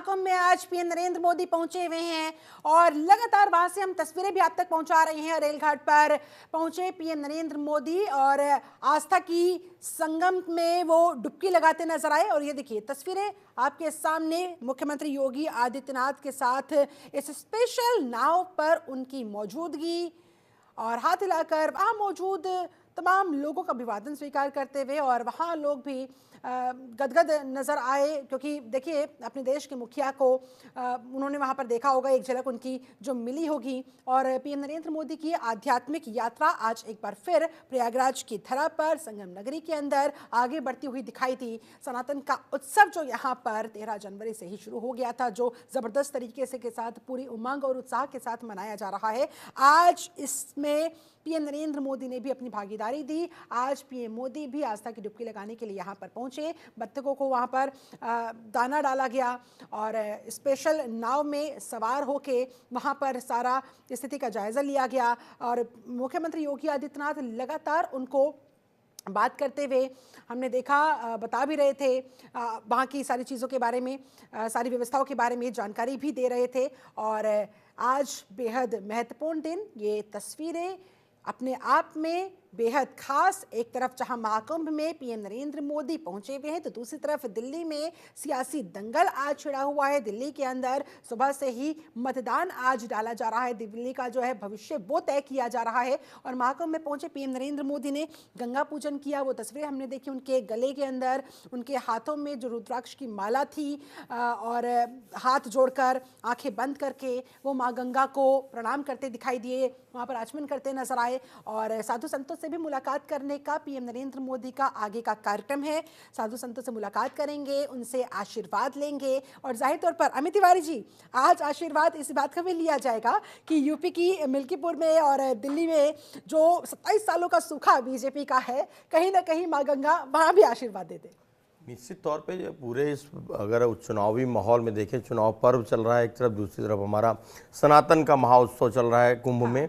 महाकुंभ में आज पीएम नरेंद्र मोदी पहुंचे हुए हैं और लगातार वहां से हम तस्वीरें भी आप तक पहुंचा रहे हैं। रेलघाट पर पहुंचे पीएम नरेंद्र मोदी और आस्था की संगम में वो डुबकी लगाते नजर आए। और ये देखिए तस्वीरें आपके सामने, मुख्यमंत्री योगी आदित्यनाथ के साथ इस स्पेशल नाव पर उनकी मौजूदगी और हाथ हिलाकर वहां मौजूद तमाम लोगों का अभिवादन स्वीकार करते हुए, और वहाँ लोग भी गदगद नज़र आए क्योंकि देखिए अपने देश के मुखिया को उन्होंने वहाँ पर देखा होगा, एक झलक उनकी जो मिली होगी। और पीएम नरेंद्र मोदी की आध्यात्मिक यात्रा आज एक बार फिर प्रयागराज की धरा पर संगम नगरी के अंदर आगे बढ़ती हुई दिखाई थी। सनातन का उत्सव जो यहाँ पर 13 जनवरी से ही शुरू हो गया था, जो ज़बरदस्त तरीके से के साथ पूरी उमंग और उत्साह के साथ मनाया जा रहा है, आज इसमें पीएम नरेंद्र मोदी ने भी अपनी भागीदारी दी। आज पीएम मोदी भी आस्था की डुबकी लगाने के लिए यहाँ पर पहुंचे। बत्तखों को वहाँ पर दाना डाला गया और स्पेशल नाव में सवार होके वहाँ पर सारा स्थिति का जायजा लिया गया। और मुख्यमंत्री योगी आदित्यनाथ लगातार उनको बात करते हुए हमने देखा, बता भी रहे थे वहाँ की सारी चीज़ों के बारे में, सारी व्यवस्थाओं के बारे में जानकारी भी दे रहे थे। और आज बेहद महत्वपूर्ण दिन, ये तस्वीरें अपने आप में बेहद खास। एक तरफ जहां महाकुंभ में पीएम नरेंद्र मोदी पहुंचे हुए हैं, तो दूसरी तरफ दिल्ली में सियासी दंगल आज छिड़ा हुआ है। दिल्ली के अंदर सुबह से ही मतदान आज डाला जा रहा है, दिल्ली का जो है भविष्य वो तय किया जा रहा है। और महाकुंभ में पहुंचे पीएम नरेंद्र मोदी ने गंगा पूजन किया, वो तस्वीरें हमने देखी। उनके गले के अंदर, उनके हाथों में जो रुद्राक्ष की माला थी और हाथ जोड़कर आंखें बंद करके वो माँ गंगा को प्रणाम करते दिखाई दिए, वहाँ पर आचमन करते नजर आए। और साधु संतों से भी मुलाकात करने का पीएम नरेंद्र मोदी का आगे का कार्यक्रम है। साधु संतों से मुलाकात करेंगे, उनसे आशीर्वाद लेंगे। और जाहिर तौर पर अमित तिवारी जी, आज आशीर्वाद इस बात का भी लिया जाएगा कि यूपी की मिल्कीपुर में और दिल्ली में जो 27 सालों का सूखा बीजेपी का है, कहीं ना कहीं माँ गंगा वहाँ भी आशीर्वाद दे दे। निश्चित तौर पे पूरे इस अगर चुनावी माहौल में देखें, चुनाव पर्व चल रहा है एक तरफ, दूसरी तरफ हमारा सनातन का महाउत्सव चल रहा है कुंभ में,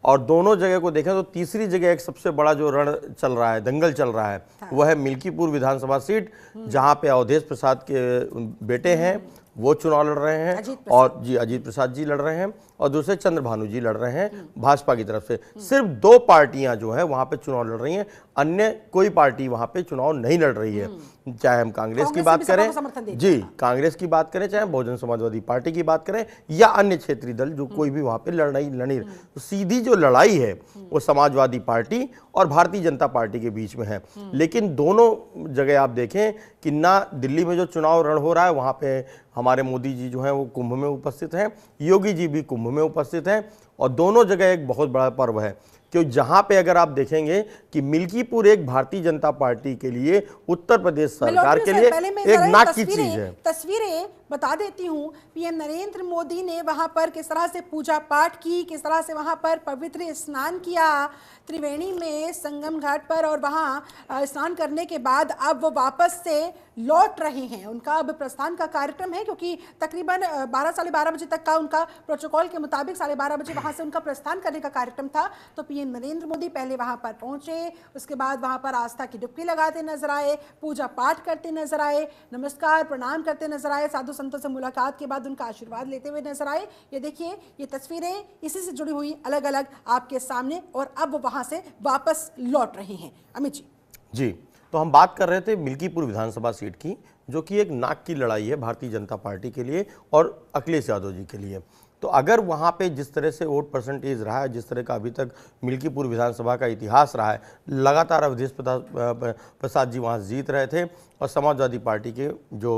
और दोनों जगह को देखें तो तीसरी जगह एक सबसे बड़ा जो रण चल रहा है, दंगल चल रहा है, वह है मिल्कीपुर विधानसभा सीट, जहां पे अवधेश प्रसाद के बेटे हैं वो चुनाव लड़ रहे हैं, और जी अजीत प्रसाद जी लड़ रहे हैं, और दूसरे चंद्रभानु जी लड़ रहे हैं भाजपा की तरफ से। सिर्फ 2 पार्टियां जो है वहां पे चुनाव लड़ रही हैं, अन्य कोई पार्टी वहां पे चुनाव नहीं लड़ रही है। चाहे हम कांग्रेस की बात करें, जी कांग्रेस की बात करें, चाहे बहुजन समाजवादी पार्टी की बात करें, या अन्य क्षेत्रीय दल, जो कोई भी वहां पे लड़ी तो सीधी जो लड़ाई है वो समाजवादी पार्टी और भारतीय जनता पार्टी के बीच में है। लेकिन दोनों जगह आप देखें कि ना दिल्ली में जो चुनाव रण हो रहा है वहां पे हमारे मोदी जी जो हैं वो कुंभ में उपस्थित हैं, योगी जी भी कुंभ में उपस्थित हैं, और दोनों जगह एक बहुत बड़ा पर्व है। क्यों जहां पे अगर आप देखेंगे कि मिल्कीपुर एक भारतीय जनता पार्टी के लिए, उत्तर प्रदेश सरकार के लिए एक नाक की चीज है। तस्वीरें बता देती हूँ, पीएम नरेंद्र मोदी ने वहां पर किस तरह से पूजा पाठ की, किस तरह से वहां पर पवित्र स्नान किया त्रिवेणी में संगम घाट पर, और वहां स्नान करने के बाद अब वो वापस से लौट रहे हैं। उनका अब प्रस्थान का कार्यक्रम है क्योंकि तकरीबन 12 साढ़े 12 बजे तक का उनका प्रोटोकॉल के मुताबिक 12:30 बजे वहां से उनका प्रस्थान करने का कार्यक्रम था। तो पीएम नरेंद्र मोदी पहले वहां पर पहुंचे, उसके बाद वहां पर आस्था की डुबकी लगाते नजर आए, पूजा पाठ करते नजर आए, नमस्कार प्रणाम करते नजर आए, साधु संतों से मुलाकात के बाद उनका आशीर्वाद लेते हुए नजर आए। ये देखिए ये तस्वीरें इसी से जुड़ी हुई अलग अलग आपके सामने, और अब वहां से वापस लौट रहे हैं। अमित जी जी, तो हम बात कर रहे थे मिल्कीपुर विधानसभा सीट की, जो कि एक नाक की लड़ाई है भारतीय जनता पार्टी के लिए और अखिलेश यादव जी के लिए। तो अगर वहाँ पे जिस तरह से वोट परसेंटेज रहा है, जिस तरह का अभी तक मिल्कीपुर विधानसभा का इतिहास रहा है, लगातार अवधेश प्रसाद जी वहाँ से जीत रहे थे और समाजवादी पार्टी के जो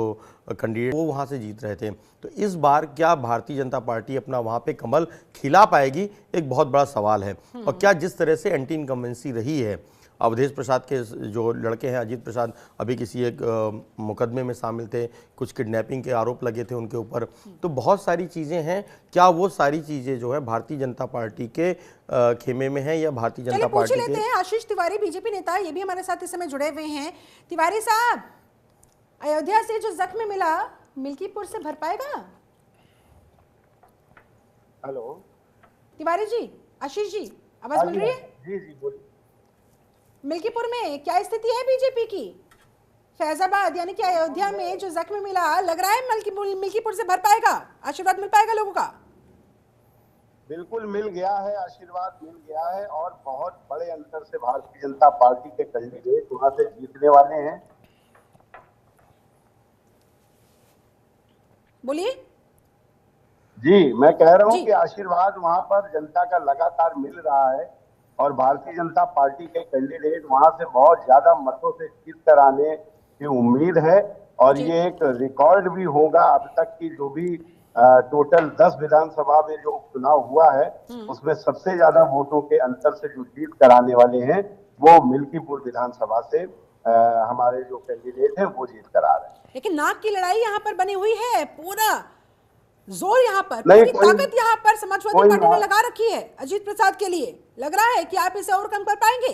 कैंडिडेट वो वहाँ से जीत रहे थे, तो इस बार क्या भारतीय जनता पार्टी अपना वहाँ पे कमल खिला पाएगी, एक बहुत बड़ा सवाल है। और क्या जिस तरह से एंटी इनकम्बेंसी रही है, अवधेश प्रसाद के जो लड़के हैं अजीत प्रसाद अभी किसी एक मुकदमे में शामिल थे, कुछ किडनैपिंग के आरोप लगे थे उनके ऊपर, तो बहुत सारी चीज़ें हैं। क्या वो सारी चीज़ें जो है भारतीय जनता पार्टी के खेमे में है या भारतीय जनता पार्टी लेते हैं। आशीष तिवारी बीजेपी नेता, ये भी हमारे साथ इस समय जुड़े हुए हैं। तिवारी साहब, अयोध्या से जो जख्म मिला मिल्कीपुर से भर पाएगा? हेलो तिवारी जी, आशीष जी, आवाज मिल रही है? जी जी बोलिए। मिल्कीपुर में क्या स्थिति है बीजेपी की? फैजाबाद यानी कि अयोध्या में जो जख्म मिला, लग रहा है मिल्कीपुर से भर पाएगा, आशीर्वाद मिल पाएगा लोगों का? बिल्कुल मिल गया है, आशीर्वाद मिल गया है और बहुत बड़े अंतर से भारतीय जनता पार्टी के कैंडिडेट वहां से जीतने वाले हैं। बोलिए जी, मैं कह रहा जी। हूं कि आशीर्वाद वहां पर जनता का लगातार मिल रहा है और भारतीय जनता पार्टी के कैंडिडेट वहां से बहुत ज्यादा मतों से जीत कर आने की उम्मीद है और जी। ये एक रिकॉर्ड भी होगा। अब तक की जो भी टोटल 10 विधानसभा में जो उपचुनाव हुआ है उसमें सबसे ज्यादा वोटों के अंतर से जो जीत कराने वाले हैं वो मिल्कीपुर विधानसभा से हमारे जो कैंडिडेट हैं वो जीत कर आ रहे हैं। लेकिन नाक की लड़ाई यहाँ पर बनी हुई है, पूरा जोर यहाँ पर, नहीं, पूरी ताकत यहाँ पर समाजवादी पार्टी ने कोई लगा रखी है अजीत प्रसाद के लिए। लग रहा है कि आप इसे और कम कर पाएंगे?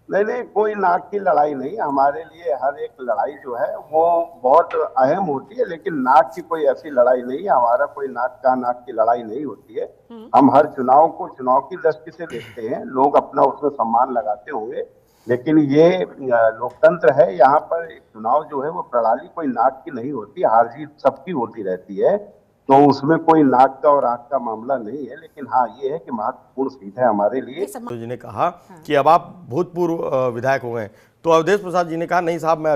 नहीं, कोई नाक की लड़ाई नहीं। हमारे लिए हर एक लड़ाई जो है वो बहुत अहम होती है, लेकिन नाक की कोई ऐसी लड़ाई नहीं है। हमारा कोई नाक की लड़ाई नहीं होती है। हम हर चुनाव को चुनाव की दृष्टि से देखते हैं, लोग अपना उसमें सम्मान लगाते होंगे, लेकिन ये लोकतंत्र है। यहाँ पर चुनाव जो है वो प्रणाली कोई नाक की नहीं होती, हार जीत सबकी होती रहती है, तो उसमें कोई नाक का और आंख का मामला नहीं है। लेकिन हाँ, ये है कि महत्वपूर्ण सीट है हमारे लिए। तो जी ने कहा कि अब आप भूतपूर्व विधायक हो गए, तो अवधेश प्रसाद जी ने कहा नहीं साहब, मैं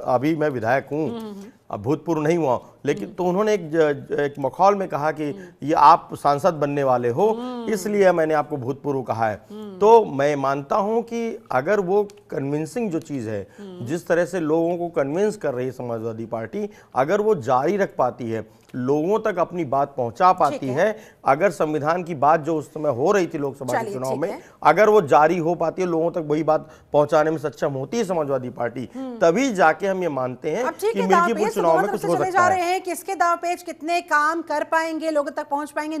अभी मैं विधायक हूँ, अब भूतपूर्व नहीं हुआ। लेकिन तो उन्होंने एक मखौल में कहा कि ये आप सांसद बनने वाले हो, इसलिए मैंने आपको भूतपूर्व कहा है। तो मैं मानता हूं कि अगर वो कन्विंसिंग जो चीज़ है, जिस तरह से लोगों को कन्विंस कर रही है समाजवादी पार्टी, अगर वो जारी रख पाती है, लोगों तक अपनी बात पहुंचा पाती है, अगर संविधान की बात जो उस समय हो रही थी लोकसभा के चुनाव में, अगर वो जारी हो पाती है, लोगों तक वही बात पहुंचाने में सक्षम होती है समाजवादी पार्टी, तभी जाके हम ये मानते हैं कि मिल्कीपुर चुनाव में कुछ हो सकता है। जा रहे हैं, किसके दांव पेच कितने काम कर पाएंगे, लोगों तक पहुंच पाएंगे।